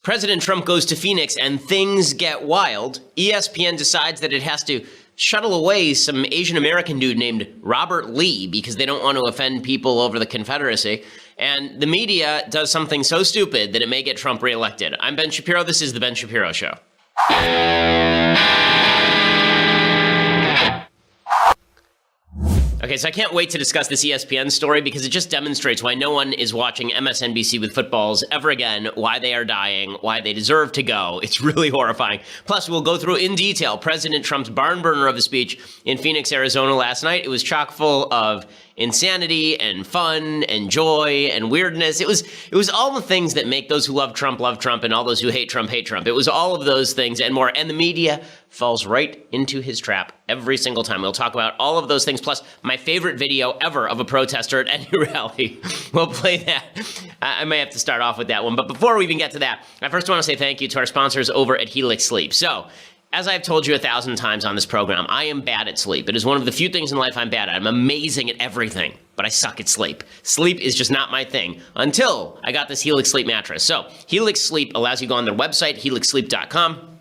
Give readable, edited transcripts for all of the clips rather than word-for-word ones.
President Trump goes to Phoenix and things get wild. ESPN decides that it has to shuttle away some Asian American dude named Robert Lee because they don't want to offend people over the Confederacy. And the media does something so stupid that it may get Trump reelected. I'm Ben Shapiro. This is The Ben Shapiro Show. Okay, so I can't wait to discuss this ESPN story because it just demonstrates why no one is watching MSNBC with footballs ever again, why they are dying, why they deserve to go. It's really horrifying. Plus, we'll go through in detail President Trump's barn burner of a speech in Phoenix, Arizona last night. It was chock full of insanity and fun and joy and weirdness. It was all the things that make those who love Trump, and all those who hate Trump, hate Trump. It was all of those things and more. And the media falls right into his trap every single time. We'll talk about all of those things, plus my favorite video ever of a protester at any rally. We'll play that. I may have to start off with that one. But before we even get to that, I first want to say thank you to our sponsors over at Helix Sleep. So, as I've told you 1,000 times on this program, I am bad at sleep. It is one of the few things in life I'm bad at. I'm amazing at everything, but I suck at sleep. Sleep is just not my thing until I got this Helix Sleep mattress. So Helix Sleep allows you to go on their website, helixsleep.com.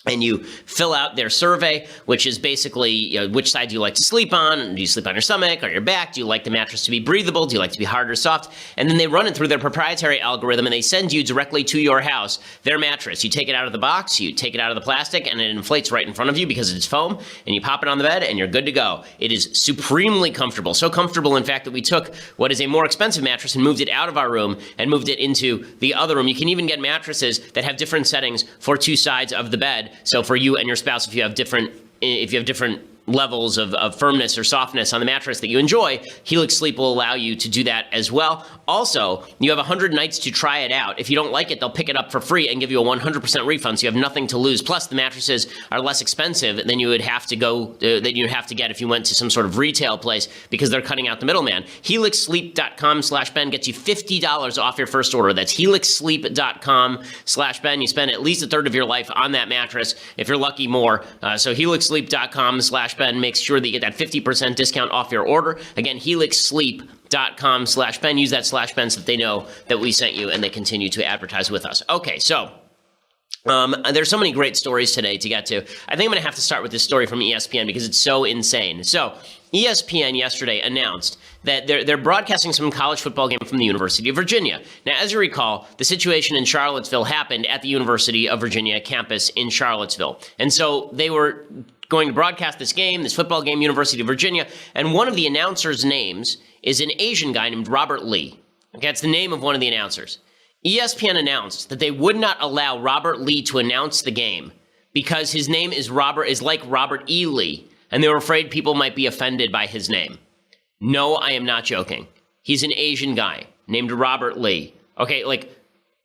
And you fill out their survey, which is basically, which side do you like to sleep on? Do you sleep on your stomach or your back? Do you like the mattress to be breathable? Do you like to be hard or soft? And then they run it through their proprietary algorithm, and they send you directly to your house their mattress. You take it out of the box, you take it out of the plastic, and it inflates right in front of you because it's foam, and you pop it on the bed, and you're good to go. It is supremely comfortable. So comfortable, in fact, that we took what is a more expensive mattress and moved it out of our room and moved it into the other room. You can even get mattresses that have different settings for two sides of the bed. So for you and your spouse, if you have different levels of firmness or softness on the mattress that you enjoy, Helix Sleep will allow you to do that as well. Also, you have 100 nights to try it out. If you don't like it, they'll pick it up for free and give you a 100% refund, so you have nothing to lose. Plus, the mattresses are less expensive than you would have to get if you went to some sort of retail place because they're cutting out the middleman. HelixSleep.com/Ben gets you $50 off your first order. That's HelixSleep.com/Ben. You spend at least a third of your life on that mattress. If you're lucky, more. So HelixSleep.com/Ben makes sure that you get that 50% discount off your order. Again, HelixSleep.com/Ben. Use that /Ben so that they know that we sent you and they continue to advertise with us. Okay, so there's so many great stories today to get to. I think I'm going to have to start with this story from ESPN because it's so insane. So ESPN yesterday announced that they're broadcasting some college football game from the University of Virginia. Now, as you recall, the situation in Charlottesville happened at the University of Virginia campus in Charlottesville. And so they were going to broadcast this football game, University of Virginia, and one of the announcers' names is an Asian guy named Robert Lee. Okay, that's the name of one of the announcers. ESPN announced that they would not allow Robert Lee to announce the game because his name is like Robert E. Lee, and they were afraid people might be offended by his name. No, I am not joking. He's an Asian guy named Robert Lee. Okay,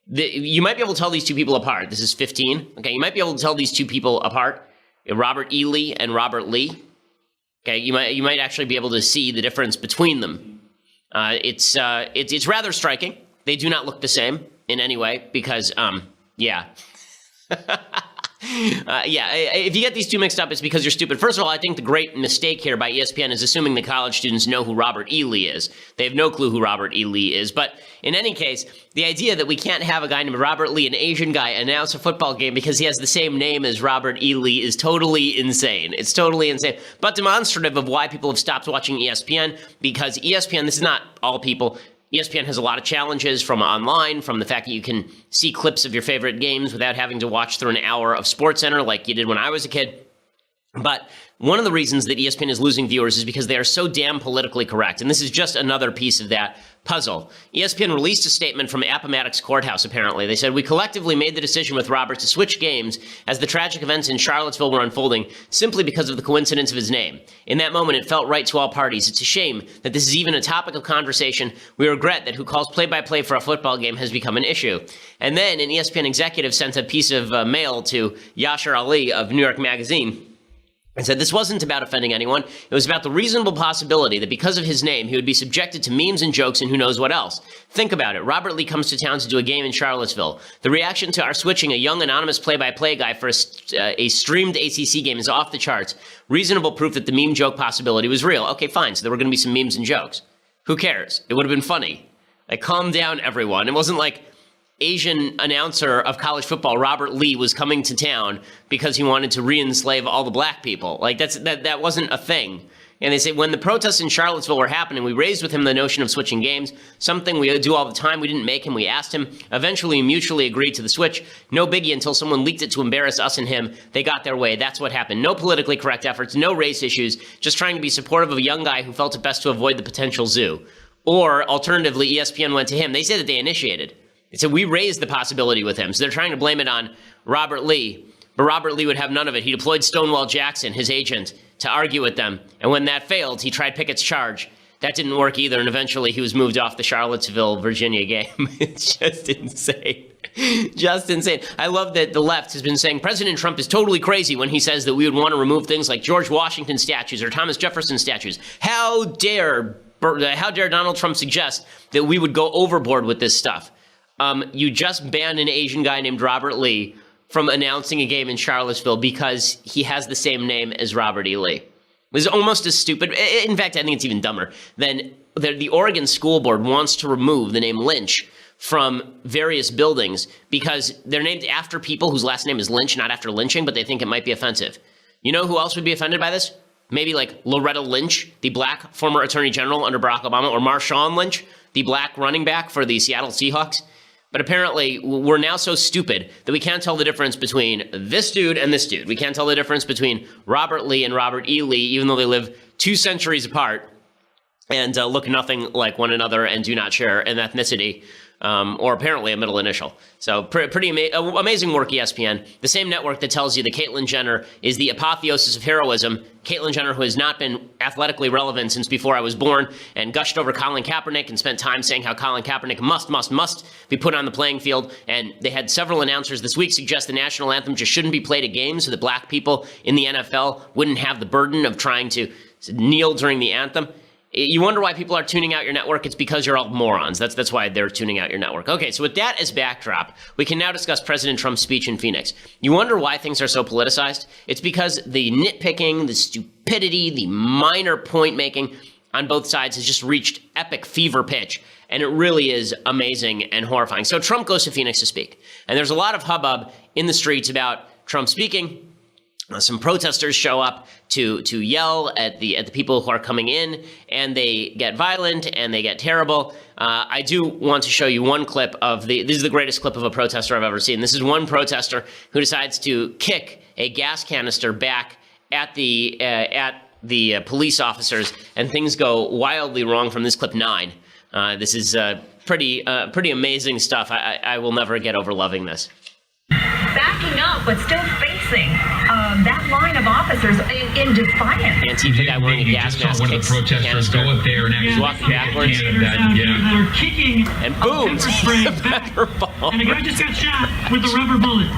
you might be able to tell these two people apart. This is 15. Okay, you might be able to tell these two people apart. Robert E. Lee and Robert Lee. Okay, you might actually be able to see the difference between them. It's rather striking. They do not look the same in any way because, yeah. If you get these two mixed up, it's because you're stupid. First of all, I think the great mistake here by ESPN is assuming the college students know who Robert E. Lee is. They have no clue who Robert E. Lee is. But in any case, the idea that we can't have a guy named Robert Lee, an Asian guy, announce a football game because he has the same name as Robert E. Lee is totally insane. It's totally insane. But demonstrative of why people have stopped watching ESPN, because ESPN, this is not all people, ESPN has a lot of challenges from online, from the fact that you can see clips of your favorite games without having to watch through an hour of SportsCenter like you did when I was a kid. But one of the reasons that ESPN is losing viewers is because they are so damn politically correct. And this is just another piece of that puzzle. ESPN released a statement from Appomattox Courthouse, apparently. They said, "We collectively made the decision with Robert to switch games as the tragic events in Charlottesville were unfolding simply because of the coincidence of his name. In that moment, it felt right to all parties. It's a shame that this is even a topic of conversation. We regret that who calls play-by-play for a football game has become an issue." And then an ESPN executive sent a piece of mail to Yashar Ali of New York Magazine and said this wasn't about offending anyone. It was about the reasonable possibility that because of his name, he would be subjected to memes and jokes and who knows what else. Think about it. Robert Lee comes to town to do a game in Charlottesville. The reaction to our switching a young anonymous play-by-play guy for a streamed ACC game is off the charts. Reasonable proof that the meme joke possibility was real. Okay, fine. So there were going to be some memes and jokes. Who cares? It would have been funny. Like, calm down, everyone. It wasn't like Asian announcer of college football, Robert Lee, was coming to town because he wanted to re-enslave all the black people. Like, that wasn't a thing. And they say, when the protests in Charlottesville were happening, we raised with him the notion of switching games, something we do all the time. We didn't make him, we asked him. Eventually, we mutually agreed to the switch. No biggie until someone leaked it to embarrass us and him. They got their way. That's what happened. No politically correct efforts, no race issues, just trying to be supportive of a young guy who felt it best to avoid the potential zoo. Or, alternatively, ESPN went to him. They say that they initiated. They said, we raised the possibility with him. So they're trying to blame it on Robert Lee. But Robert Lee would have none of it. He deployed Stonewall Jackson, his agent, to argue with them. And when that failed, he tried Pickett's charge. That didn't work either, and eventually he was moved off the Charlottesville, Virginia game. It's just insane. Just insane. I love that the left has been saying President Trump is totally crazy when he says that we would want to remove things like George Washington statues or Thomas Jefferson statues. How dare Donald Trump suggest that we would go overboard with this stuff? You just banned an Asian guy named Robert Lee from announcing a game in Charlottesville because he has the same name as Robert E. Lee. It was almost as stupid. In fact, I think it's even dumber than the Oregon School Board wants to remove the name Lynch from various buildings because they're named after people whose last name is Lynch, not after lynching, but they think it might be offensive. You know who else would be offended by this? Maybe like Loretta Lynch, the black former attorney general under Barack Obama, or Marshawn Lynch, the black running back for the Seattle Seahawks. But apparently, we're now so stupid that we can't tell the difference between this dude and this dude. We can't tell the difference between Robert Lee and Robert E. Lee, even though they live 2 centuries apart and look nothing like one another and do not share an ethnicity or apparently a middle initial. So pretty amazing work, ESPN. The same network that tells you that Caitlyn Jenner is the apotheosis of heroism. Caitlyn Jenner, who has not been athletically relevant since before I was born, and gushed over Colin Kaepernick and spent time saying how Colin Kaepernick must be put on the playing field. And they had several announcers this week suggest the national anthem just shouldn't be played at games so that black people in the NFL wouldn't have the burden of trying to kneel during the anthem. You wonder why people are tuning out your network. It's because you're all morons. That's why they're tuning out your network. Okay, so with that as backdrop, we can now discuss President Trump's speech in Phoenix. You wonder why things are so politicized? It's because the nitpicking, the stupidity, the minor point making on both sides has just reached epic fever pitch. And it really is amazing and horrifying. So Trump goes to Phoenix to speak. And there's a lot of hubbub in the streets about Trump speaking. Some protesters show up to yell at the people who are coming in, and they get violent and they get terrible. I do want to show you one clip of this is the greatest clip of a protester I've ever seen. This is one protester who decides to kick a gas canister back at the police officers, and things go wildly wrong from this clip 9. This is pretty amazing stuff. I will never get over loving this. Backing up, but still facing that line of officers in defiance. Antifa guy wearing a gas mask one of the protesters go up there and he's walking backwards. They're kicking and boom, spray back. And a guy just got shot with a rubber bullet.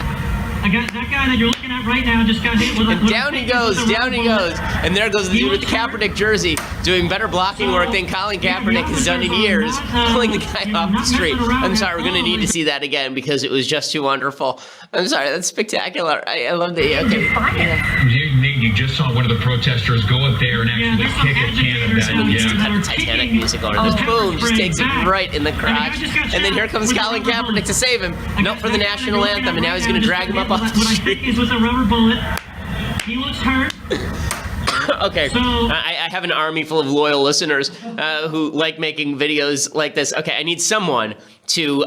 That guy that you're looking at right now just got hit with a... And down he goes. And there goes the dude with the Kaepernick jersey, doing better blocking work than Colin Kaepernick has done in years, pulling the guy off the street. I'm sorry, we're going to need to see that again because it was just too wonderful. I'm sorry, that's spectacular. I love that. Okay. You just saw one of the protesters go up there and actually kick a can of that. Someone needs to cut a Titanic music over this. Boom, just takes it right in the crotch. And then here comes Colin Kaepernick to save him. Nope, for the national anthem, and now he's going to drag him up off the street. What I think is with a rubber bullet. He looks hurt. Okay, I have an army full of loyal listeners who like making videos like this. Okay, I need someone to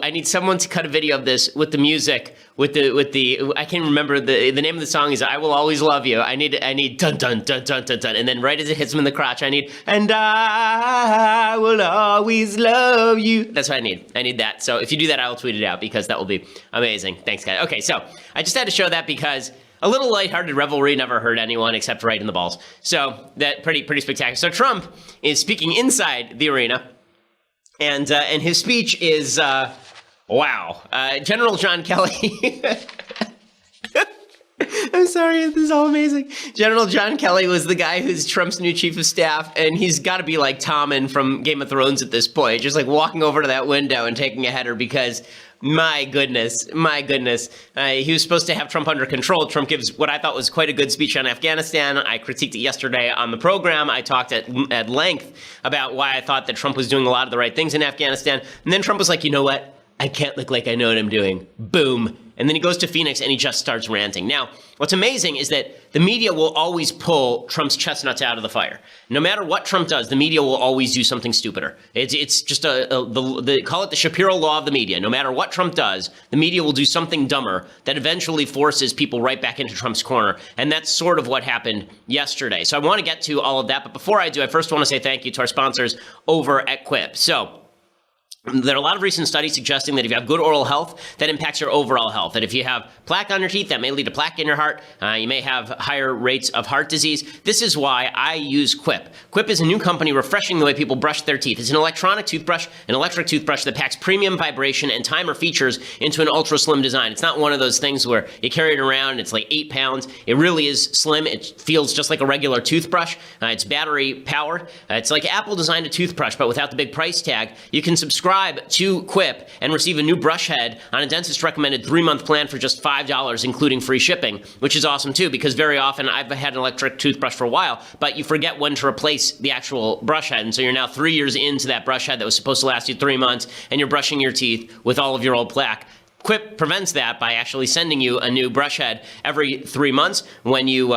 cut a video of this with the music, with the I can't remember the name of the song is I Will Always Love You. I need dun dun dun dun dun dun, and then right as it hits him in the crotch, I need and I will always love you. That's what I need. I need that. So if you do that, I will tweet it out because that will be amazing. Thanks, guys. Okay, so I just had to show that because a little lighthearted revelry never hurt anyone except right in the balls. So that pretty spectacular. So Trump is speaking inside the arena, and his speech is wow. General John Kelly. I'm sorry, this is all amazing. General John Kelly was the guy who's Trump's new chief of staff, and he's got to be like Tommen from Game of Thrones at this point, just like walking over to that window and taking a header because my goodness. He was supposed to have Trump under control. Trump gives what I thought was quite a good speech on Afghanistan. I critiqued it yesterday on the program. I talked at length about why I thought that Trump was doing a lot of the right things in Afghanistan. And then Trump was like, you know what? I can't look like I know what I'm doing. Boom. And then he goes to Phoenix and he just starts ranting. Now, what's amazing is that the media will always pull Trump's chestnuts out of the fire. No matter what Trump does, the media will always do something stupider. It's just they call it the Shapiro law of the media. No matter what Trump does, the media will do something dumber that eventually forces people right back into Trump's corner. And that's sort of what happened yesterday. So I want to get to all of that. But before I do, I first want to say thank you to our sponsors over at Quip. So there are a lot of recent studies suggesting that if you have good oral health, that impacts your overall health. That if you have plaque on your teeth, that may lead to plaque in your heart. You may have higher rates of heart disease. This is why I use Quip. Quip is a new company refreshing the way people brush their teeth. It's an electronic toothbrush, an electric toothbrush that packs premium vibration and timer features into an ultra slim design. It's not one of those things where you carry it around, it's like 8 pounds. It really is slim. It feels just like a regular toothbrush. It's battery powered. It's like Apple designed a toothbrush, but without the big price tag. You can subscribe to Quip and receive a new brush head on a dentist recommended 3-month plan for just $5, including free shipping, which is awesome too, because very often I've had an electric toothbrush for a while, but you forget when to replace the actual brush head. And so you're now 3 years into that brush head that was supposed to last you 3 months, and you're brushing your teeth with all of your old plaque. Quip prevents that by actually sending you a new brush head every 3 months when you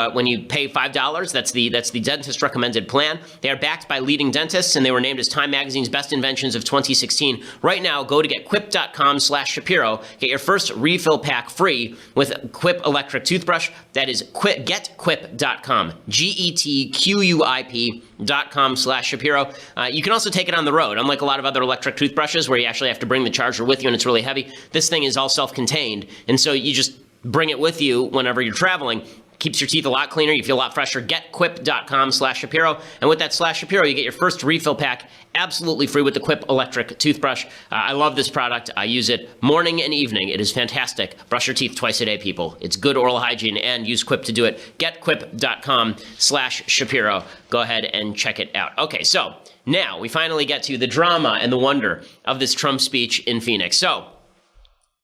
pay $5. That's the dentist recommended plan. They are backed by leading dentists, and they were named as Time Magazine's Best Inventions of 2016. Right now, go to getquip.com/Shapiro. Get your first refill pack free with Quip electric toothbrush. That is getquip.com. GETQUIP.com/Shapiro. You can also take it on the road. Unlike a lot of other electric toothbrushes where you actually have to bring the charger with you and it's really heavy, this thing is all self-contained, and so you just bring it with you whenever you're traveling. Keeps your teeth a lot cleaner. You feel a lot fresher. Getquip.com/Shapiro. And with that /Shapiro, you get your first refill pack absolutely free with the Quip electric toothbrush. I love this product. I use it morning and evening. It is fantastic. Brush your teeth twice a day, people. It's good oral hygiene, and use Quip to do it. Getquip.com/Shapiro. Go ahead and check it out. Okay, so now we finally get to the drama and the wonder of this Trump speech in Phoenix. So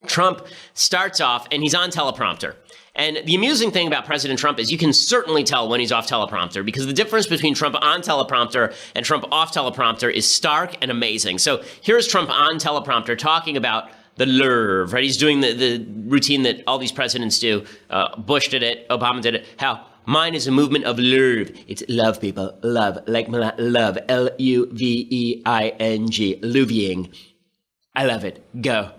Trump starts off, and he's on teleprompter. And the amusing thing about President Trump is you can certainly tell when he's off teleprompter, because the difference between Trump on teleprompter and Trump off teleprompter is stark and amazing. So here's Trump on teleprompter talking about the nerve, right? He's doing the routine that all these presidents do. Bush did it, Obama did it. How mine is a movement of love. It's love, people. Love. Like love. Luveing. Luvying. I love it. Go.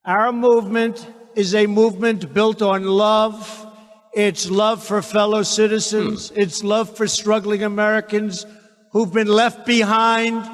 Our movement is a movement built on love. It's love for fellow citizens. It's love for struggling Americans who've been left behind.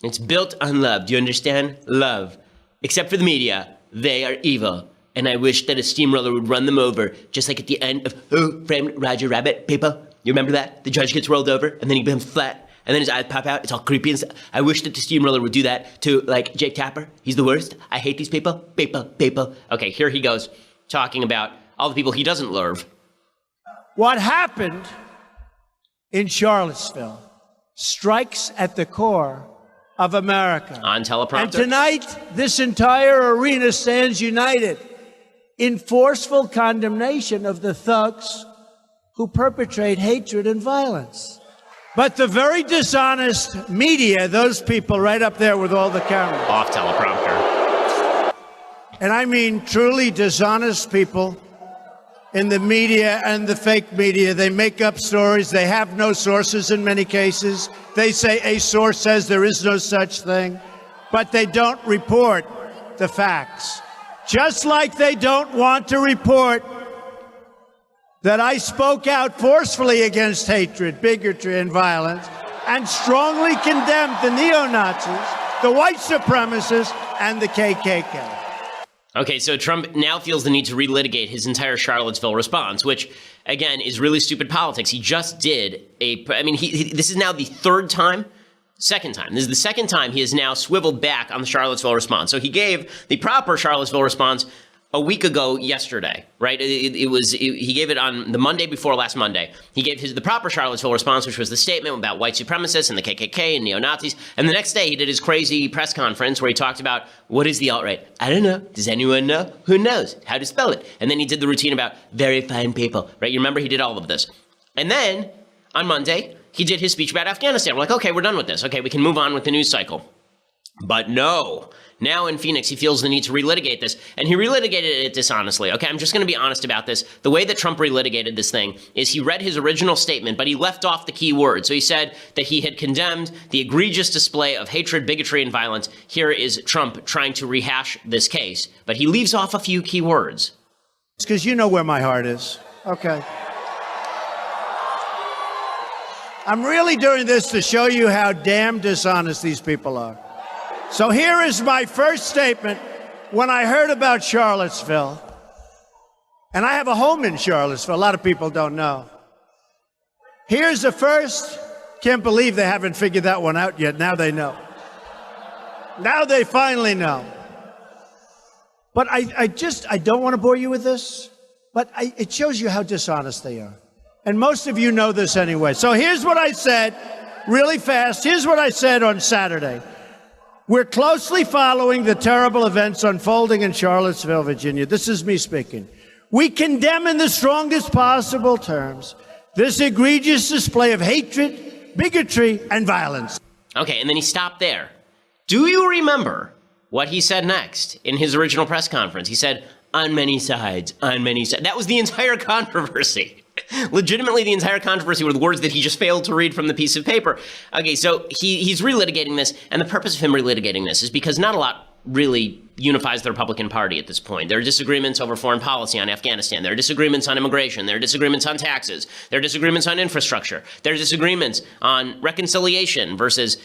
It's built on love. Do you understand? Love. Except for the media. They are evil. And I wish that a steamroller would run them over, just like at the end of Who Framed Roger Rabbit, people? You remember that? The judge gets rolled over, and then he becomes flat. And then his eyes pop out. It's all creepy and stuff. I wish that the steamroller would do that to, like, Jake Tapper. He's the worst. I hate these people. People. Okay, here he goes, talking about all the people he doesn't love. What happened in Charlottesville strikes at the core of America. On teleprompter. And tonight, this entire arena stands united in forceful condemnation of the thugs who perpetrate hatred and violence. But the very dishonest media, those people right up there with all the cameras. Off teleprompter. And I mean truly dishonest people in the media and the fake media. They make up stories. They have no sources in many cases. They say a source says there is no such thing. But they don't report the facts. Just like they don't want to report that I spoke out forcefully against hatred, bigotry, and violence, and strongly condemned the neo-Nazis, the white supremacists, and the KKK. Okay, so Trump now feels the need to relitigate his entire Charlottesville response, which, again, is really stupid politics. He just did this is now the second time. This is the second time he has now swiveled back on the Charlottesville response. So he gave the proper Charlottesville response a week ago yesterday, right? He gave it on the Monday before last Monday. He gave the proper Charlottesville response, which was the statement about white supremacists and the KKK and neo-Nazis. And the next day he did his crazy press conference where he talked about, what is the alt-right? I don't know. Does anyone know? Who knows? How to spell it? And then he did the routine about very fine people, right? You remember he did all of this. And then on Monday, he did his speech about Afghanistan. We're like, okay, we're done with this. Okay, we can move on with the news cycle. But no. Now in Phoenix, he feels the need to relitigate this, and he relitigated it dishonestly. Okay, I'm just going to be honest about this. The way that Trump relitigated this thing is he read his original statement, but he left off the key word. So he said that he had condemned the egregious display of hatred, bigotry, and violence. Here is Trump trying to rehash this case, but he leaves off a few key words. It's because you know where my heart is. Okay. I'm really doing this to show you how damn dishonest these people are. So here is my first statement when I heard about Charlottesville. And I have a home in Charlottesville. A lot of people don't know. Here's the first. Can't believe they haven't figured that one out yet. Now they know. Now they finally know. But I don't want to bore you with this, but it shows you how dishonest they are. And most of you know this anyway. So here's what I said, really fast. Here's what I said on Saturday. We're closely following the terrible events unfolding in Charlottesville, Virginia. This is me speaking. We condemn in the strongest possible terms this egregious display of hatred, bigotry, and violence. Okay, and then he stopped there. Do you remember what he said next in his original press conference? He said, on many sides, on many sides. That was the entire controversy. Legitimately, the entire controversy were the words that he just failed to read from the piece of paper. Okay, so he's relitigating this, and the purpose of him relitigating this is because not a lot really unifies the Republican Party at this point. There are disagreements over foreign policy on Afghanistan. There are disagreements on immigration. There are disagreements on taxes. There are disagreements on infrastructure. There are disagreements on reconciliation versus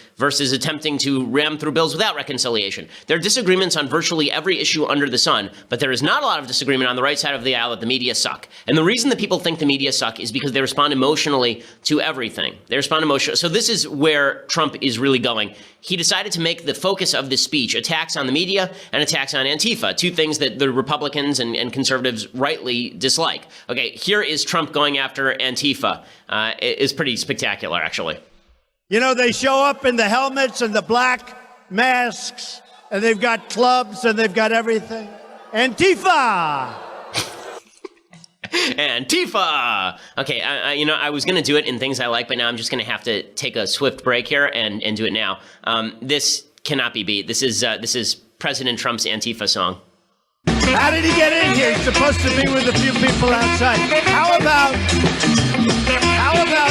attempting to ram through bills without reconciliation. There are disagreements on virtually every issue under the sun, but there is not a lot of disagreement on the right side of the aisle that the media suck. And the reason that people think the media suck is because they respond emotionally to everything. They respond emotionally. So this is where Trump is really going. He decided to make the focus of this speech attacks on the media and attacks on Antifa, two things that the Republicans and conservatives rightly dislike. Okay, here is Trump going after Antifa. It is pretty spectacular, actually. You know, they show up in the helmets and the black masks, and they've got clubs and they've got everything. Antifa! Antifa! Okay, I was going to do it in things I like, but now I'm just going to have to take a swift break here and do it now. This cannot be beat. This is President Trump's Antifa song. How did he get in here? He's supposed to be with a few people outside. How about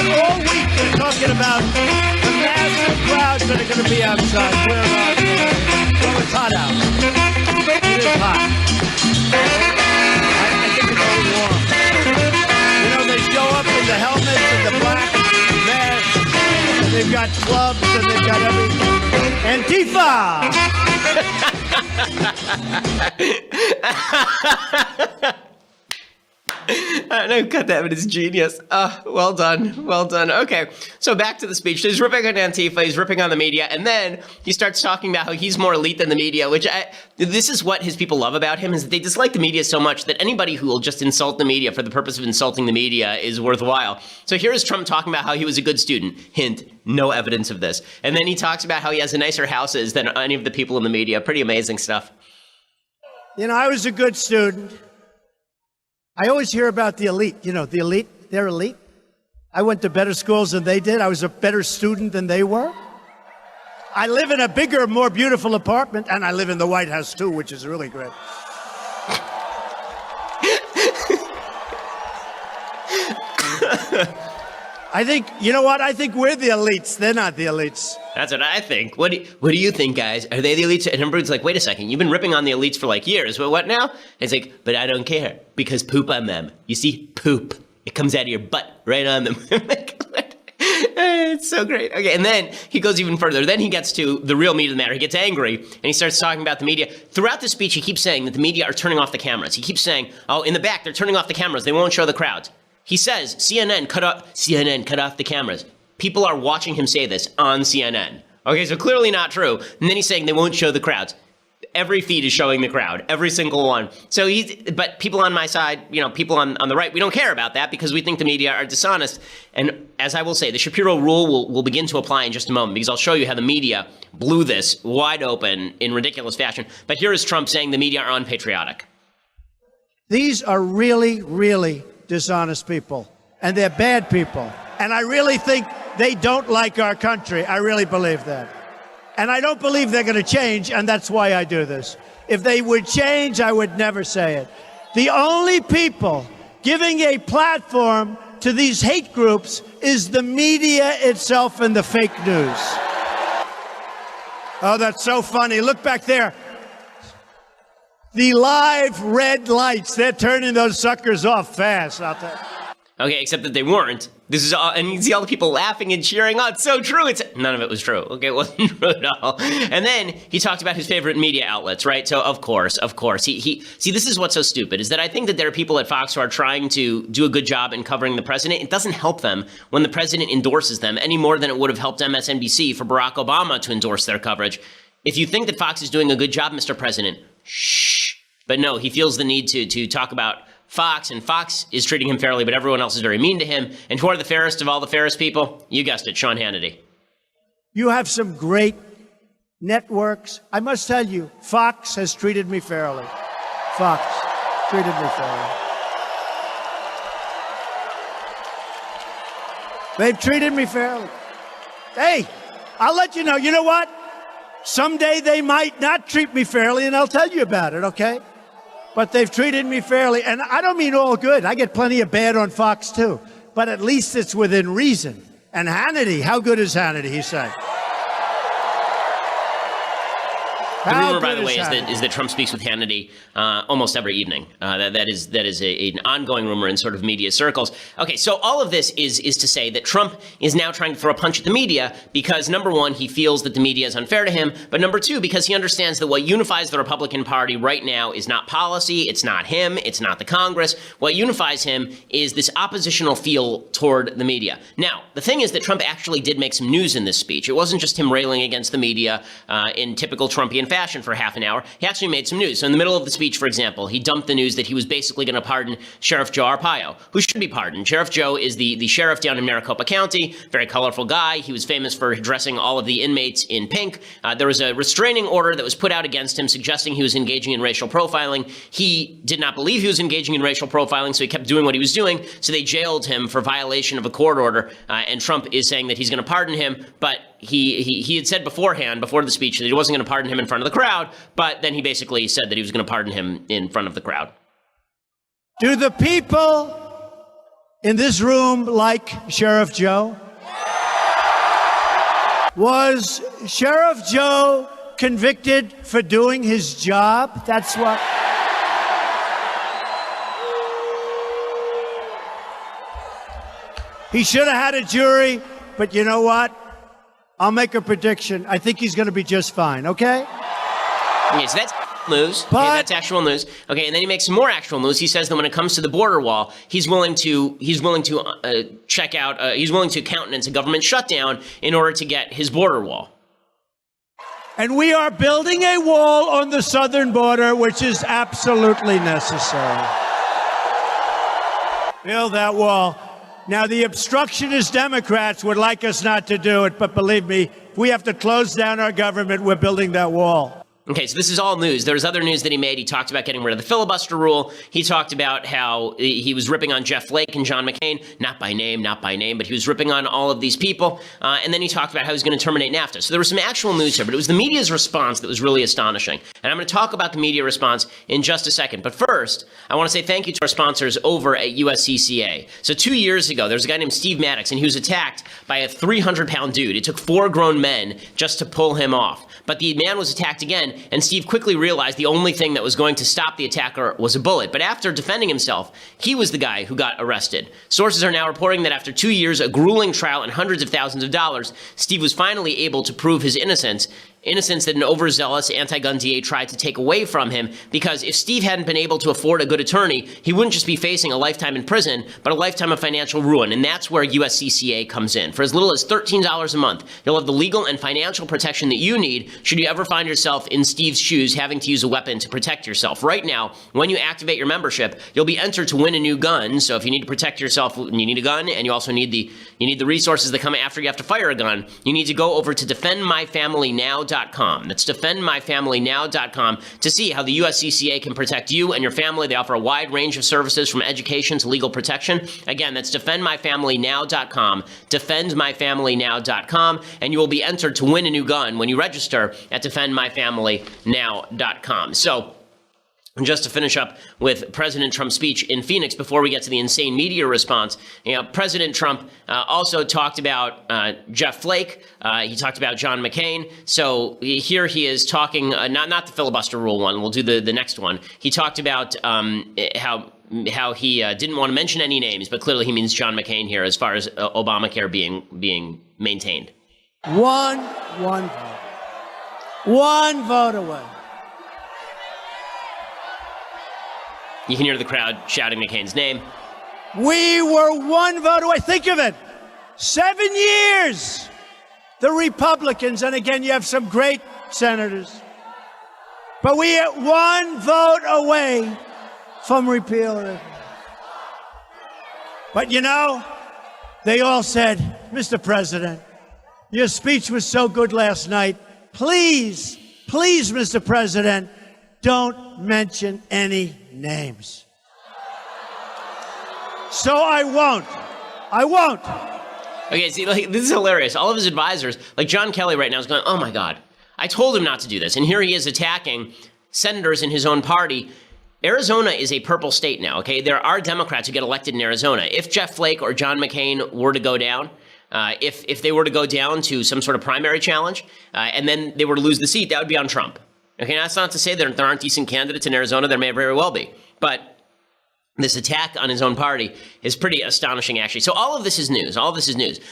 all week they're talking about the massive crowds that are going to be outside? Where about? Well, it's hot out. It is hot. I think it's all warm. You know, they show up in the helmets and the black masks, and they've got clubs and they've got everything. Antifa! No, cut that, but it's genius. Well done. Well done. Okay, so back to the speech. So he's ripping on Antifa, he's ripping on the media, and then he starts talking about how he's more elite than the media, which this is what his people love about him, is that they dislike the media so much that anybody who will just insult the media for the purpose of insulting the media is worthwhile. So here is Trump talking about how he was a good student. Hint, no evidence of this. And then he talks about how he has nicer houses than any of the people in the media. Pretty amazing stuff. You know, I was a good student. I always hear about the elite. You know, the elite, they're elite. I went to better schools than they did. I was a better student than they were. I live in a bigger, more beautiful apartment, and I live in the White House, too, which is really great. I think, you know what? I think we're the elites. They're not the elites. That's what I think. What do you think, guys? Are they the elites? And everybody's like, wait a second, you've been ripping on the elites for like years. Well, what now? And it's like, but I don't care, because poop on them. You see, poop. It comes out of your butt right on them. It's so great. Okay, and then he goes even further. Then he gets to the real meat of the matter. He gets angry, and he starts talking about the media. Throughout the speech, he keeps saying that the media are turning off the cameras. He keeps saying, oh, in the back, they're turning off the cameras. They won't show the crowds. He says, CNN cut off the cameras. People are watching him say this on CNN. Okay, so clearly not true. And then he's saying they won't show the crowds. Every feed is showing the crowd, every single one. So but people on my side, you know, people on the right, we don't care about that because we think the media are dishonest. And as I will say, the Shapiro rule will begin to apply in just a moment, because I'll show you how the media blew this wide open in ridiculous fashion. But here is Trump saying the media are unpatriotic. These are really, really dishonest people, and they're bad people. And I really think they don't like our country. I really believe that. And I don't believe they're going to change, and that's why I do this. If they would change, I would never say it. The only people giving a platform to these hate groups is the media itself and the fake news. Oh, that's so funny. Look back there. The live red lights, they're turning those suckers off fast out there. Okay, except that they weren't. This is all, and you see all the people laughing and cheering. Oh, it's so true. None of it was true. Okay, it wasn't true at all. And then he talked about his favorite media outlets, right? So of course, see, this is what's so stupid is that I think that there are people at Fox who are trying to do a good job in covering the president. It doesn't help them when the president endorses them any more than it would have helped MSNBC for Barack Obama to endorse their coverage. If you think that Fox is doing a good job, Mr. President, shh. But no, he feels the need to talk about Fox, and Fox is treating him fairly, but everyone else is very mean to him. And who are the fairest of all the fairest people? You guessed it, Sean Hannity. You have some great networks. I must tell you, Fox has treated me fairly. Fox treated me fairly. They've treated me fairly. Hey, I'll let you know. You know what? Someday they might not treat me fairly, and I'll tell you about it, okay? But they've treated me fairly, and I don't mean all good. I get plenty of bad on Fox, too. But at least it's within reason. And Hannity, how good is Hannity, he said? The rumor, by the way, is that Trump speaks with Hannity almost every evening. That is an ongoing rumor in sort of media circles. Okay, so all of this is to say that Trump is now trying to throw a punch at the media because, number one, he feels that the media is unfair to him, but number two, because he understands that what unifies the Republican Party right now is not policy, it's not him, it's not the Congress. What unifies him is this oppositional feel toward the media. Now, the thing is that Trump actually did make some news in this speech. It wasn't just him railing against the media in typical Trumpian fashion for half an hour. He actually made some news. So in the middle of the speech, for example, he dumped the news that he was basically going to pardon Sheriff Joe Arpaio, who should be pardoned. Sheriff Joe is the sheriff down in Maricopa County, very colorful guy. He was famous for dressing all of the inmates in pink. There was a restraining order that was put out against him suggesting he was engaging in racial profiling. He did not believe he was engaging in racial profiling, so he kept doing what he was doing. So they jailed him for violation of a court order. And Trump is saying that he's going to pardon him, but he had said beforehand, before the speech, that he wasn't going to pardon him in front of the crowd, but then he basically said that he was going to pardon him in front of the crowd. Do the people in this room like Sheriff Joe? Was Sheriff Joe convicted for doing his job? That's what... He should have had a jury, but you know what? I'll make a prediction. I think he's going to be just fine, okay? Okay, so that's news. Okay, that's actual news. Okay, and then he makes some more actual news. He says that when it comes to the border wall, he's willing to countenance a government shutdown in order to get his border wall. And we are building a wall on the southern border, which is absolutely necessary. Build that wall. Now, the obstructionist Democrats would like us not to do it, but believe me, if we have to close down our government, we're building that wall. Okay, so this is all news. There was other news that he made. He talked about getting rid of the filibuster rule. He talked about how he was ripping on Jeff Flake and John McCain, not by name, but he was ripping on all of these people. And then he talked about how he was going to terminate NAFTA. So there was some actual news here, but it was the media's response that was really astonishing. And I'm going to talk about the media response in just a second. But first, I want to say thank you to our sponsors over at USCCA. So 2 years ago, there was a guy named Steve Maddox, and he was attacked by a 300-pound dude. It took 4 grown men just to pull him off. But the man was attacked again, and Steve quickly realized the only thing that was going to stop the attacker was a bullet. But after defending himself, he was the guy who got arrested. Sources are now reporting that after 2 years, a grueling trial, and hundreds of thousands of dollars, Steve was finally able to prove his innocence that an overzealous anti-gun DA tried to take away from him, because if Steve hadn't been able to afford a good attorney, he wouldn't just be facing a lifetime in prison, but a lifetime of financial ruin, and that's where USCCA comes in. For as little as $13 a month, you'll have the legal and financial protection that you need should you ever find yourself in Steve's shoes having to use a weapon to protect yourself. Right now, when you activate your membership, you'll be entered to win a new gun, so if you need to protect yourself, you need a gun, and you also need the resources that come after you have to fire a gun, you need to go over to defendmyfamilynow.com defendmyfamilynow.com. That's defendmyfamilynow.com to see how the USCCA can protect you and your family. They offer a wide range of services from education to legal protection. Again, that's defendmyfamilynow.com, defendmyfamilynow.com, and you will be entered to win a new gun when you register at defendmyfamilynow.com. So, just to finish up with President Trump's speech in Phoenix before we get to the insane media response, President Trump also talked about Jeff Flake. He talked about John McCain. So here he is talking, not the filibuster rule one. We'll do the next one. He talked about how he didn't want to mention any names, but clearly he means John McCain here as far as Obamacare being maintained. One vote away. You can hear the crowd shouting McCain's name. We were one vote away. Think of it. 7 years. The Republicans, and again, you have some great senators, but we are one vote away from repeal. But they all said, Mr. President, your speech was so good last night. Please, Mr. President, don't mention any names. So I won't. Okay, see, this is hilarious. All of his advisors, like John Kelly right now, is going, oh my God, I told him not to do this. And here he is attacking senators in his own party. Arizona is a purple state now, okay? There are Democrats who get elected in Arizona. If Jeff Flake or John McCain were to go down, if they were to go down to some sort of primary challenge, and then they were to lose the seat, that would be on Trump. Okay, that's not to say there aren't decent candidates in Arizona. There may very well be. But this attack on his own party is pretty astonishing, actually. So all of this is news.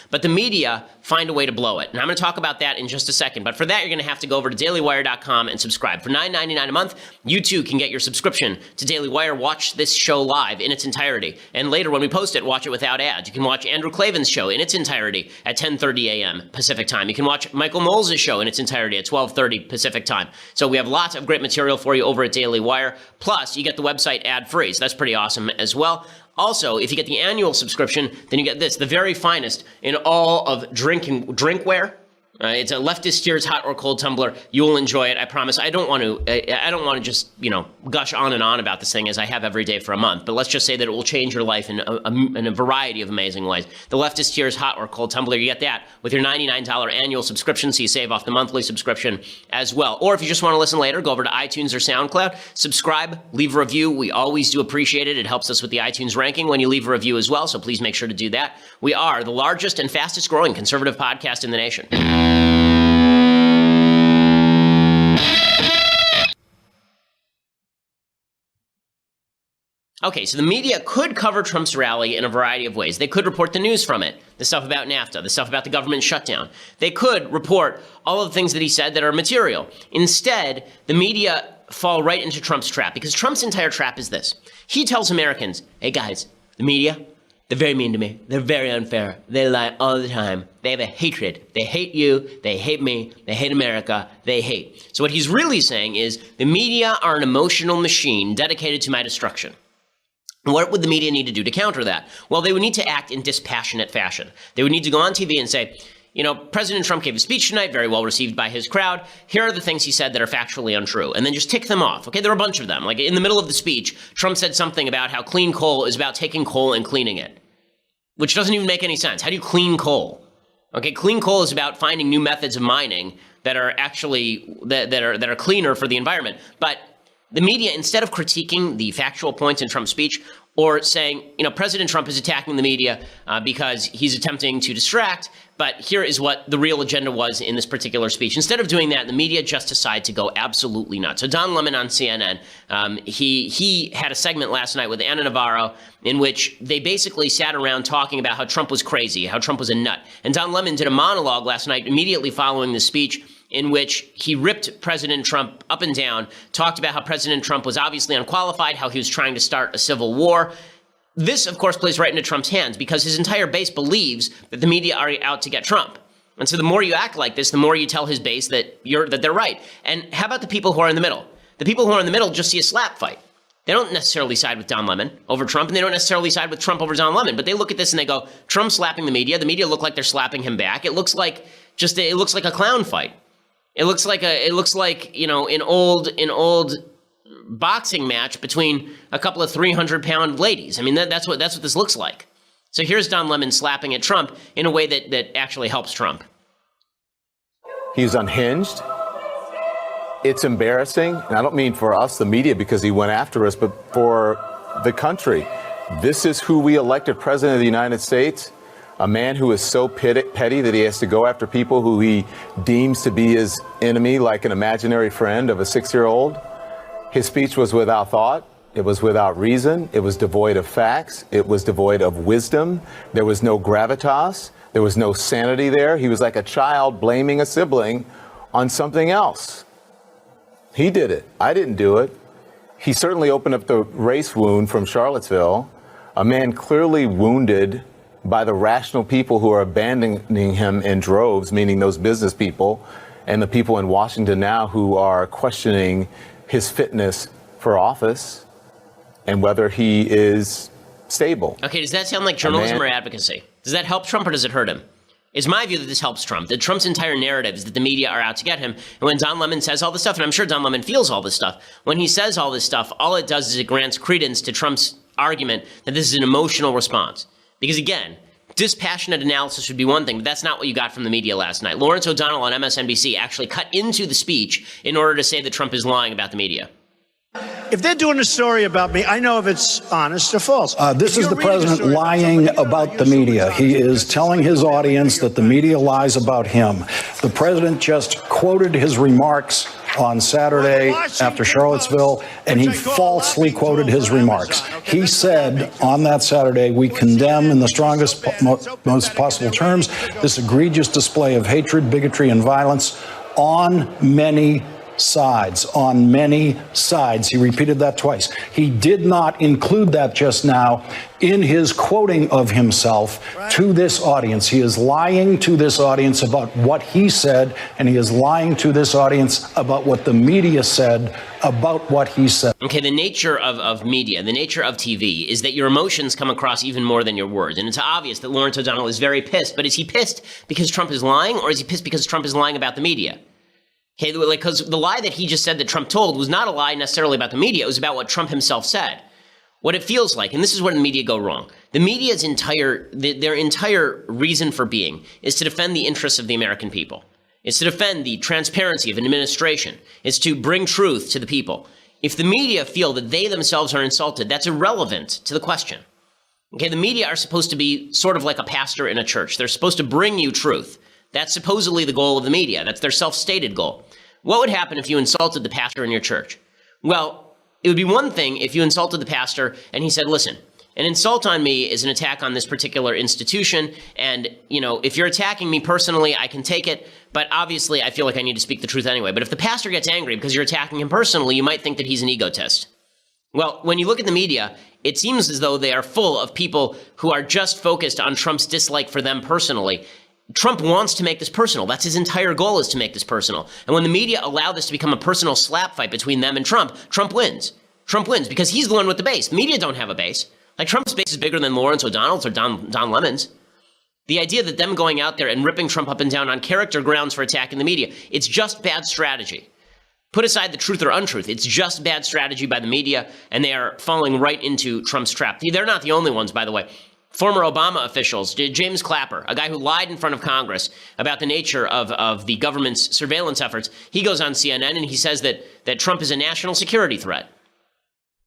But the media find a way to blow it. And I'm going to talk about that in just a second. But for that, you're going to have to go over to dailywire.com and subscribe. For $9.99 a month, you too can get your subscription to Daily Wire. Watch this show live in its entirety. And later, when we post it, watch it without ads. You can watch Andrew Klavan's show in its entirety at 10:30 a.m. Pacific time. You can watch Michael Knowles' show in its entirety at 12:30 Pacific time. So we have lots of great material for you over at Daily Wire. Plus, you get the website ad-free. So that's pretty awesome as well. Also, if you get the annual subscription, then you get this, the very finest in all of drinkware. It's a leftist tears hot or cold tumbler. You will enjoy it. I promise. I don't want to just, gush on and on about this thing as I have every day for a month. But let's just say that it will change your life in a variety of amazing ways. The leftist tears hot or cold tumbler, you get that with your $99 annual subscription, so you save off the monthly subscription as well. Or if you just want to listen later, go over to iTunes or SoundCloud, subscribe, leave a review. We always do appreciate it. It helps us with the iTunes ranking when you leave a review as well. So please make sure to do that. We are the largest and fastest growing conservative podcast in the nation. Okay, so the media could cover Trump's rally in a variety of ways. They could report the news from it, the stuff about NAFTA, the stuff about the government shutdown. They could report all of the things that he said that are material. Instead, the media fall right into Trump's trap, because Trump's entire trap is this. He tells Americans, hey guys, the media, they're very mean to me. They're very unfair. They lie all the time. They have a hatred. They hate you. They hate me. They hate America. They hate. So what he's really saying is the media are an emotional machine dedicated to my destruction. What would the media need to do to counter that? Well, they would need to act in dispassionate fashion. They would need to go on TV and say, President Trump gave a speech tonight, very well received by his crowd. Here are the things he said that are factually untrue. And then just tick them off. Okay, there are a bunch of them. Like in the middle of the speech, Trump said something about how clean coal is about taking coal and cleaning it, which doesn't even make any sense. How do you clean coal? Okay, clean coal is about finding new methods of mining that are actually, that are cleaner for the environment. But the media, instead of critiquing the factual points in Trump's speech or saying, President Trump is attacking the media because he's attempting to distract, but here is what the real agenda was in this particular speech. Instead of doing that, the media just decide to go absolutely nuts. So Don Lemon on CNN, he had a segment last night with Ana Navarro in which they basically sat around talking about how Trump was crazy, how Trump was a nut. And Don Lemon did a monologue last night immediately following the speech in which he ripped President Trump up and down, talked about how President Trump was obviously unqualified, how he was trying to start a civil war. This, of course, plays right into Trump's hands because his entire base believes that the media are out to get Trump. And so the more you act like this, the more you tell his base that they're right. And how about the people who are in the middle? The people who are in the middle just see a slap fight. They don't necessarily side with Don Lemon over Trump, and they don't necessarily side with Trump over Don Lemon. But they look at this and they go, Trump's slapping the media. The media look like they're slapping him back. It looks like a clown fight. It looks like an old boxing match between a couple of 300-pound ladies. I mean, that's what this looks like. So here's Don Lemon slapping at Trump in a way that actually helps Trump. He's unhinged. It's embarrassing, and I don't mean for us, the media, because he went after us, but for the country. This is who we elected president of the United States, a man who is so petty that he has to go after people who he deems to be his enemy, like an imaginary friend of a 6-year-old. His speech was without thought. It was without reason. It was devoid of facts. It was devoid of wisdom. There was no gravitas. There was no sanity there. He was like a child blaming a sibling on something else. He did it. I didn't do it. He certainly opened up the race wound from Charlottesville, a man clearly wounded by the rational people who are abandoning him in droves, meaning those business people and the people in Washington now who are questioning his fitness for office and whether he is stable. Okay, does that sound like journalism or advocacy? Does that help Trump or does it hurt him? It's my view that this helps Trump, that Trump's entire narrative is that the media are out to get him. And when Don Lemon says all this stuff, and I'm sure Don Lemon feels all this stuff, when he says all this stuff, all it does is it grants credence to Trump's argument that this is an emotional response. Because again, dispassionate analysis would be one thing, but that's not what you got from the media last night. Lawrence O'Donnell on MSNBC actually cut into the speech in order to say that Trump is lying about the media. If they're doing a story about me, I know if it's honest or false. This is the president lying about the media. He is telling his audience that the media lies about him. The president just quoted his remarks on Saturday after Charlottesville, and he falsely quoted his remarks. He said on that Saturday, we condemn in the strongest, most possible terms this egregious display of hatred, bigotry, and violence on many sides, on many sides. He repeated that twice. He did not include that just now in his quoting of himself to this audience. He is lying to this audience about what he said, and he is lying to this audience about what the media said about what he said. Okay, the nature of media, the nature of TV is that your emotions come across even more than your words. And it's obvious that Lawrence O'Donnell is very pissed, but is he pissed because Trump is lying, or is he pissed because Trump is lying about the media? Okay, because the lie that he just said that Trump told was not a lie necessarily about the media. It was about what Trump himself said. What it feels like, and this is where the media go wrong. The media's their entire reason for being is to defend the interests of the American people. It's to defend the transparency of an administration. It's to bring truth to the people. If the media feel that they themselves are insulted, that's irrelevant to the question. Okay, the media are supposed to be sort of like a pastor in a church. They're supposed to bring you truth. That's supposedly the goal of the media. That's their self-stated goal. What would happen if you insulted the pastor in your church? Well, it would be one thing if you insulted the pastor and he said, listen, an insult on me is an attack on this particular institution. And, if you're attacking me personally, I can take it. But obviously, I feel like I need to speak the truth anyway. But if the pastor gets angry because you're attacking him personally, you might think that he's an egotist. Well, when you look at the media, it seems as though they are full of people who are just focused on Trump's dislike for them personally. Trump wants to make this personal. That's his entire goal, is to make this personal. And when the media allow this to become a personal slap fight between them and Trump, Trump wins. Trump wins because he's the one with the base. The media don't have a base. Like, Trump's base is bigger than Lawrence O'Donnell's or Don Lemon's. The idea that them going out there and ripping Trump up and down on character grounds for attacking the media, it's just bad strategy. Put aside the truth or untruth. It's just bad strategy by the media, and they are falling right into Trump's trap. They're not the only ones, by the way. Former Obama officials, James Clapper, a guy who lied in front of Congress about the nature of the government's surveillance efforts, he goes on CNN and he says that Trump is a national security threat.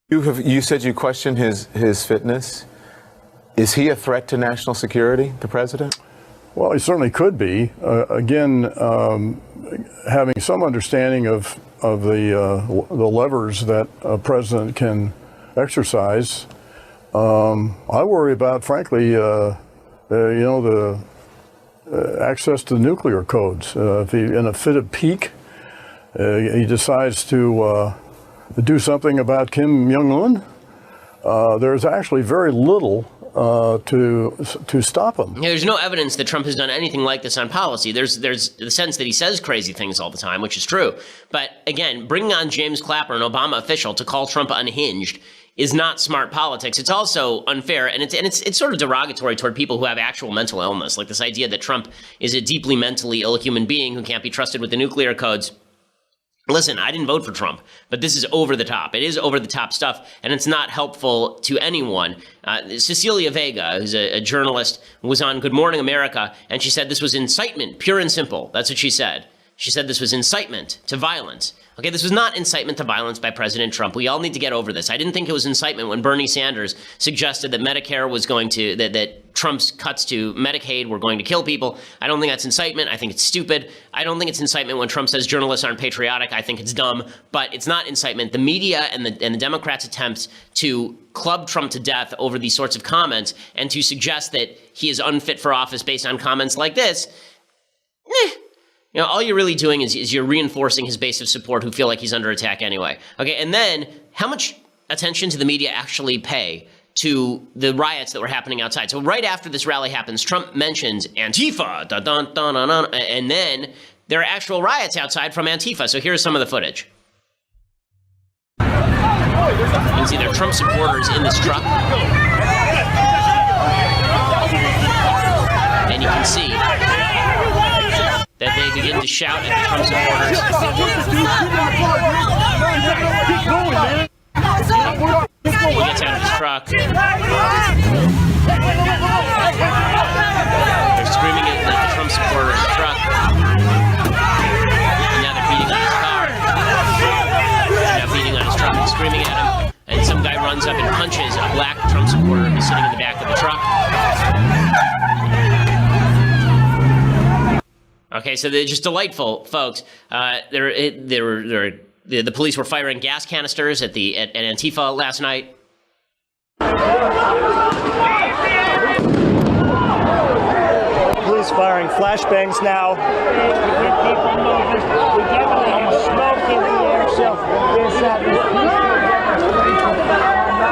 You said you question his fitness. Is he a threat to national security, the president? Well, he certainly could be. Again, having some understanding of the levers that a president can exercise. I worry about, frankly, the access to nuclear codes. If he, in a fit of pique, he decides to do something about Kim Jong-un, there's actually very little to stop him. Yeah, there's no evidence that Trump has done anything like this on policy. There's the sense that he says crazy things all the time, which is true. But again, bringing on James Clapper, an Obama official, to call Trump unhinged is not smart politics. It's also unfair, and it's sort of derogatory toward people who have actual mental illness, like this idea that Trump is a deeply mentally ill human being who can't be trusted with the nuclear codes. Listen, I didn't vote for Trump, but this is over the top. It is over the top stuff, and it's not helpful to anyone. Cecilia Vega, who's a journalist, was on Good Morning America, and she said this was incitement, pure and simple. That's what she said. She said this was incitement to violence. Okay, this was not incitement to violence by President Trump. We all need to get over this. I didn't think it was incitement when Bernie Sanders suggested that Medicare was going to, that Trump's cuts to Medicaid were going to kill people. I don't think that's incitement. I think it's stupid. I don't think it's incitement when Trump says journalists aren't patriotic. I think it's dumb, but it's not incitement. The media and the Democrats' attempts to club Trump to death over these sorts of comments and to suggest that he is unfit for office based on comments like this, you know, all you're really doing is you're reinforcing his base of support who feel like he's under attack anyway. Okay, and then how much attention do the media actually pay to the riots that were happening outside? So right after this rally happens, Trump mentions Antifa, dun, dun, dun, dun, dun, and then there are actual riots outside from Antifa. So here's some of the footage. You can see there are Trump supporters in this truck. And you can see that they begin to shout at the Trump supporters. He gets out of his truck. They're screaming at the Trump supporter in the truck. And now they're beating on his car. They're now beating on his truck and screaming at him. And some guy runs up and punches a black Trump supporter who's sitting in the back of the truck. Okay, so they're just delightful, folks. The police were firing gas canisters at Antifa last night. Police firing flashbangs now.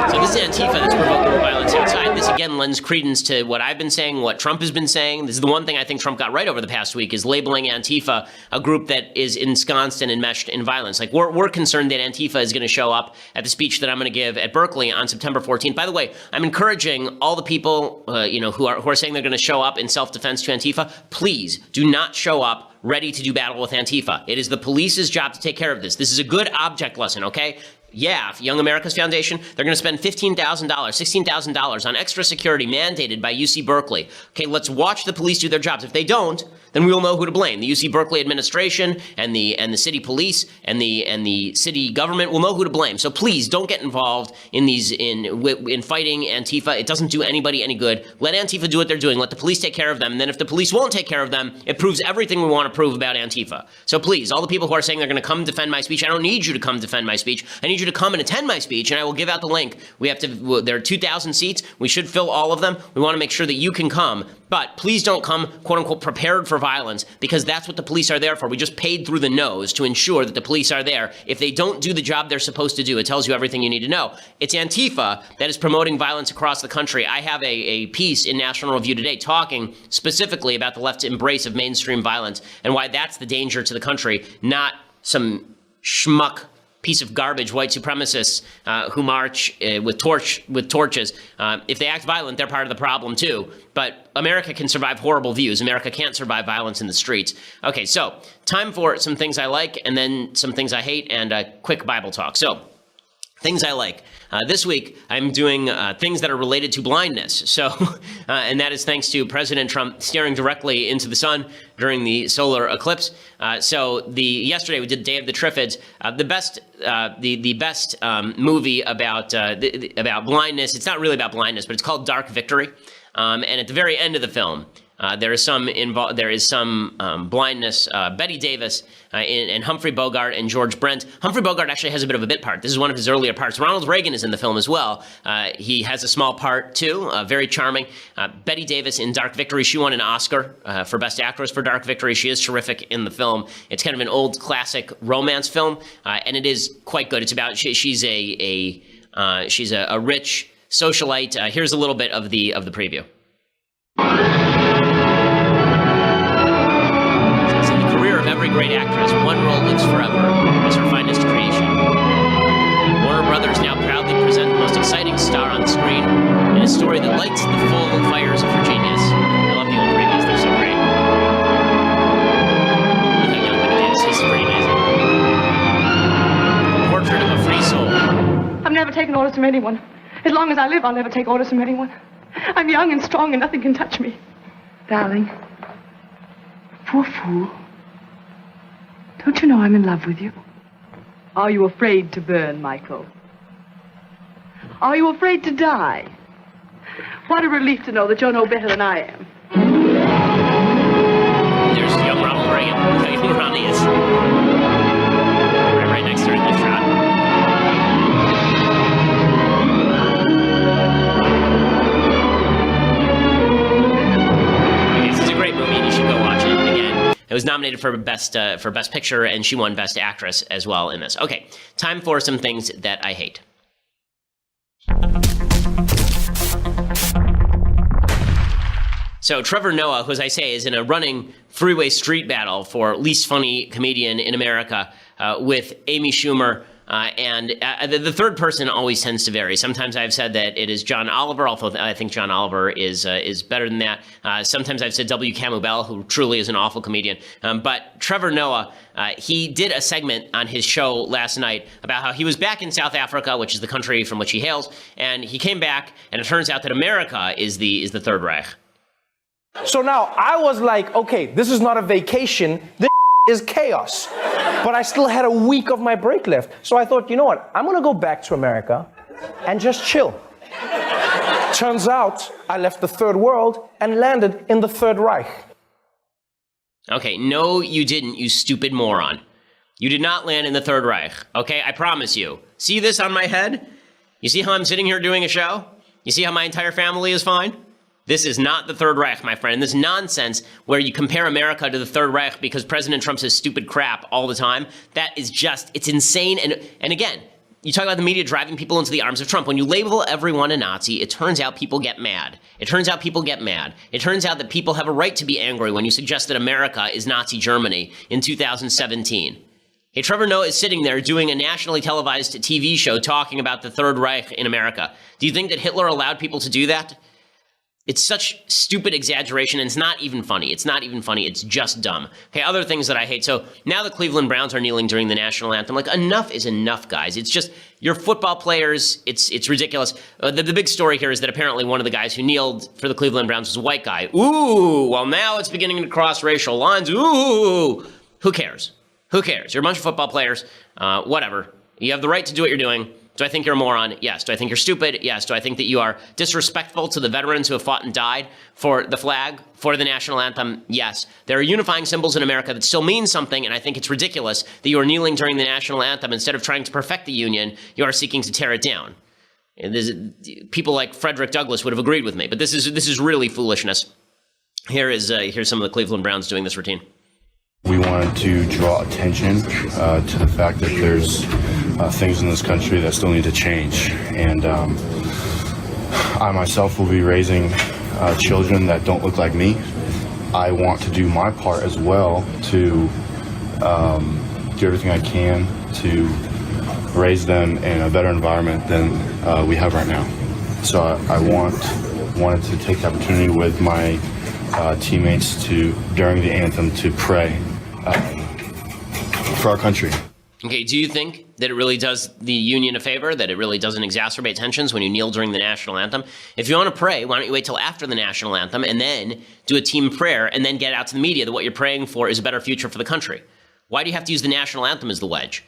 So this is Antifa that's provoking the violence outside. This again lends credence to what I've been saying, what Trump has been saying. This is the one thing I think Trump got right over the past week, is labeling Antifa a group that is ensconced and enmeshed in violence. Like, we're concerned that Antifa is going to show up at the speech that I'm going to give at Berkeley on September 14th. By the way, I'm encouraging all the people who are saying they're going to show up in self-defense to Antifa, please do not show up ready to do battle with Antifa. It is the police's job to take care of this. This is a good object lesson, okay? Yeah, Young America's Foundation, they're going to spend $15,000, $16,000 on extra security mandated by UC Berkeley. Okay, let's watch the police do their jobs. If they don't, then we will know who to blame. The UC Berkeley administration and the city police and the city government will know who to blame. So please don't get involved in fighting Antifa. It doesn't do anybody any good. Let Antifa do what they're doing. Let the police take care of them. And then if the police won't take care of them, it proves everything we want to prove about Antifa. So please, all the people who are saying they're going to come defend my speech, I don't need you to come defend my speech. I need you to come and attend my speech, and I will give out the link. There are 2,000 seats. We should fill all of them. We want to make sure that you can come, but please don't come, quote unquote, prepared for violence, because that's what the police are there for. We just paid through the nose to ensure that the police are there. If they don't do the job they're supposed to do, it tells you everything you need to know. It's Antifa that is promoting violence across the country. I have a piece in National Review today talking specifically about the left's embrace of mainstream violence and why that's the danger to the country, not some schmuck piece of garbage white supremacists who march with torches. If they act violent, they're part of the problem too. But America can survive horrible views. America can't survive violence in the streets. Okay, so time for some things I like and then some things I hate and a quick Bible talk. So, things I like. This week, I'm doing things that are related to blindness. So, and that is thanks to President Trump staring directly into the sun during the solar eclipse. Yesterday we did Day of the Triffids. The best movie about blindness. It's not really about blindness, but it's called Dark Victory. And at the very end of the film, there is some blindness. Bette Davis and Humphrey Bogart and George Brent. Humphrey Bogart actually has a bit of a bit part. This is one of his earlier parts. Ronald Reagan is in the film as well. He has a small part too, very charming. Bette Davis in Dark Victory, she won an Oscar for Best Actress for Dark Victory. She is terrific in the film. It's kind of an old classic romance film, and it is quite good. It's about she's a rich socialite. Here's a little bit of the preview. Every great actress, one role lives forever as her finest creation. Warner brothers now proudly present the most exciting star on the screen in a story that lights the full fires of Virginia's. I love the old previews, they're so great. Look how young it is, he's pretty amazing. Portrait of a free soul. I've never taken orders from anyone. As long as I live, I'll never take orders from anyone. I'm young and strong and nothing can touch me. Darling, poor fool. Don't you know I'm in love with you? Are you afraid to burn, Michael? Are you afraid to die? What a relief to know that you're no better than I am. There's young Ronald Reagan. Look how young Ronnie is. Right next to her in this shot. This is a great movie, and you should go watch it. Again, it was nominated for Best Picture, and she won Best Actress as well in this. Okay, time for some things that I hate. So Trevor Noah, who, as I say, is in a running freeway street battle for least funny comedian in America with Amy Schumer. And the third person always tends to vary. Sometimes I've said that it is John Oliver, although I think John Oliver is better than that. Sometimes I've said W. Kamau Bell, who truly is an awful comedian. But Trevor Noah, he did a segment on his show last night about how he was back in South Africa, which is the country from which he hails, and he came back, and it turns out that America is the Third Reich. So now I was like, okay, this is not a vacation. This is chaos. But I still had a week of my break left. So I thought, you know what? I'm going to go back to America and just chill. Turns out I left the third world and landed in the Third Reich. Okay, no, you didn't, you stupid moron. You did not land in the Third Reich, okay? I promise you. See this on my head? You see how I'm sitting here doing a show? You see how my entire family is fine? This is not the Third Reich, my friend. This nonsense where you compare America to the Third Reich because President Trump says stupid crap all the time, that is just, it's insane. And again, you talk about the media driving people into the arms of Trump. When you label everyone a Nazi, it turns out people get mad. It turns out people get mad. It turns out that people have a right to be angry when you suggest that America is Nazi Germany in 2017. Hey, Trevor Noah is sitting there doing a nationally televised TV show talking about the Third Reich in America. Do you think that Hitler allowed people to do that? It's such stupid exaggeration, and it's not even funny. It's not even funny. It's just dumb. Okay, other things that I hate. So now the Cleveland Browns are kneeling during the national anthem. Like, enough is enough, guys. It's just, you're football players. It's ridiculous. The big story here is that apparently one of the guys who kneeled for the Cleveland Browns was a white guy. Ooh, well, now it's beginning to cross racial lines. Ooh, who cares? Who cares? You're a bunch of football players. Whatever. You have the right to do what you're doing. Do I think you're a moron? Yes. Do I think you're stupid? Yes. Do I think that you are disrespectful to the veterans who have fought and died for the flag, for the national anthem? Yes. There are unifying symbols in America that still mean something, and I think it's ridiculous that you are kneeling during the national anthem. Instead of trying to perfect the Union, you are seeking to tear it down. And people like Frederick Douglass would have agreed with me, but this is really foolishness. Here's some of the Cleveland Browns doing this routine. We wanted to draw attention to the fact that there's things in this country that still need to change. And I myself will be raising children that don't look like me. I want to do my part as well to do everything I can to raise them in a better environment than we have right now. So I wanted to take the opportunity with my teammates during the anthem to pray for our country. Okay, do you think that it really does the Union a favor, that it really doesn't exacerbate tensions when you kneel during the national anthem? If you want to pray, why don't you wait till after the national anthem and then do a team prayer and then get out to the media that what you're praying for is a better future for the country? Why do you have to use the national anthem as the wedge?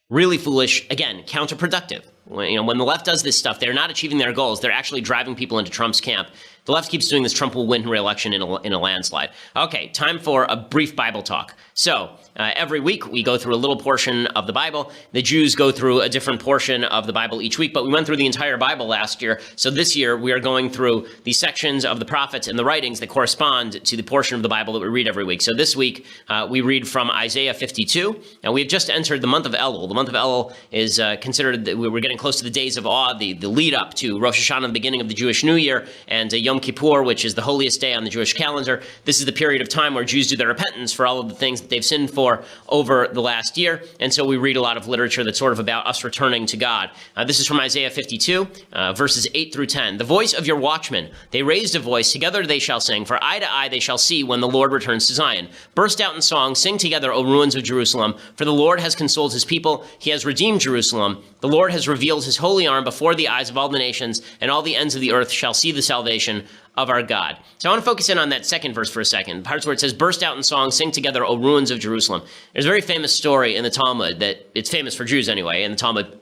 Really foolish, again, counterproductive. When the left does this stuff, they're not achieving their goals. They're actually driving people into Trump's camp. The left keeps doing this, Trump will win re-election in a landslide. Okay, time for a brief Bible talk. So every week we go through a little portion of the Bible. The Jews go through a different portion of the Bible each week, but we went through the entire Bible last year. So this year we are going through the sections of the prophets and the writings that correspond to the portion of the Bible that we read every week. So this week we read from Isaiah 52. Now we have just entered the month of Elul. The month of Elul is considered, we're getting getting close to the days of awe, the lead up to Rosh Hashanah, the beginning of the Jewish New Year, and Yom Kippur, which is the holiest day on the Jewish calendar. This is the period of time where Jews do their repentance for all of the things that they've sinned for over the last year. And so we read a lot of literature that's sort of about us returning to God. This is from Isaiah 52, verses 8 through 10. The voice of your watchmen, they raised a voice, together they shall sing, for eye to eye they shall see when the Lord returns to Zion. Burst out in song, sing together, O ruins of Jerusalem, for the Lord has consoled his people, he has redeemed Jerusalem. The Lord has revealed his holy arm before the eyes of all the nations, and all the ends of the earth shall see the salvation of our God. So I want to focus in on that second verse for a second, parts where it says, burst out in song, sing together, O ruins of Jerusalem. There's a very famous story in the Talmud, that it's famous for Jews anyway, in the Talmud,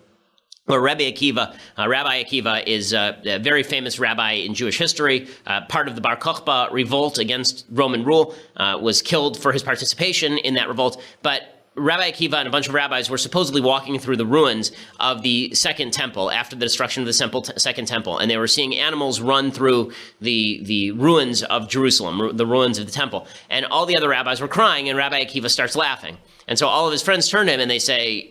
where Rabbi Akiva is a very famous rabbi in Jewish history, part of the Bar Kokhba revolt against Roman rule, was killed for his participation in that revolt. But Rabbi Akiva and a bunch of rabbis were supposedly walking through the ruins of the Second Temple after the destruction of the Second Temple, and they were seeing animals run through the ruins of Jerusalem, the ruins of the temple. And all the other rabbis were crying, and Rabbi Akiva starts laughing. And so all of his friends turn to him and they say,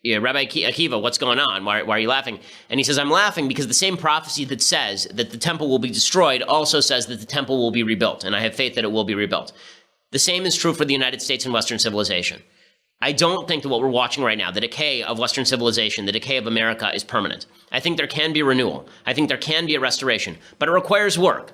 yeah, Rabbi Akiva, what's going on? Why are you laughing? And he says, I'm laughing because the same prophecy that says that the temple will be destroyed also says that the temple will be rebuilt, and I have faith that it will be rebuilt. The same is true for the United States and Western civilization. I don't think that what we're watching right now, the decay of Western civilization, the decay of America, is permanent. I think there can be renewal. I think there can be a restoration, but it requires work.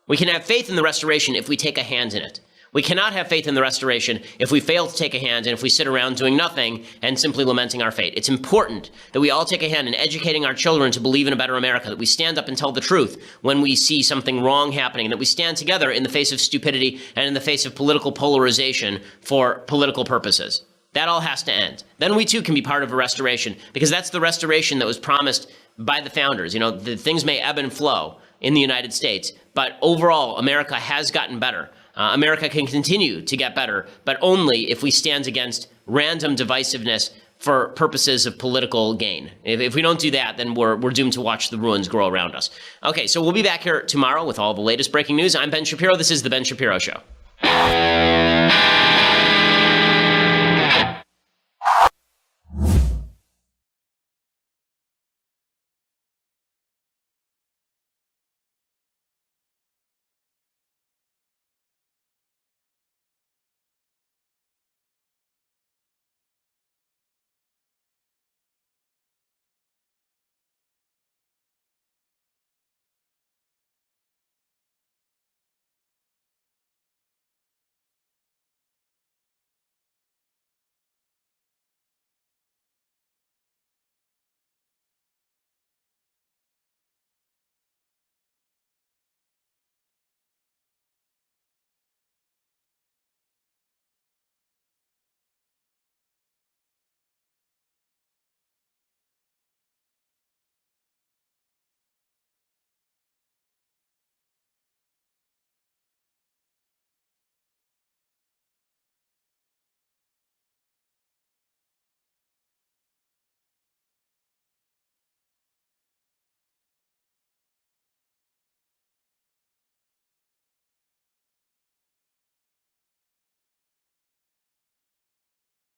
We can have faith in the restoration if we take a hand in it. We cannot have faith in the restoration if we fail to take a hand and if we sit around doing nothing and simply lamenting our fate. It's important that we all take a hand in educating our children to believe in a better America, that we stand up and tell the truth when we see something wrong happening, that we stand together in the face of stupidity and in the face of political polarization for political purposes. That all has to end. Then we too can be part of a restoration, because that's the restoration that was promised by the founders. You know, the things may ebb and flow in the United States, but overall, America has gotten better. America can continue to get better, but only if we stand against random divisiveness for purposes of political gain. If we don't do that, then we're doomed to watch the ruins grow around us. Okay, so we'll be back here tomorrow with all the latest breaking news. I'm Ben Shapiro. This is The Ben Shapiro Show.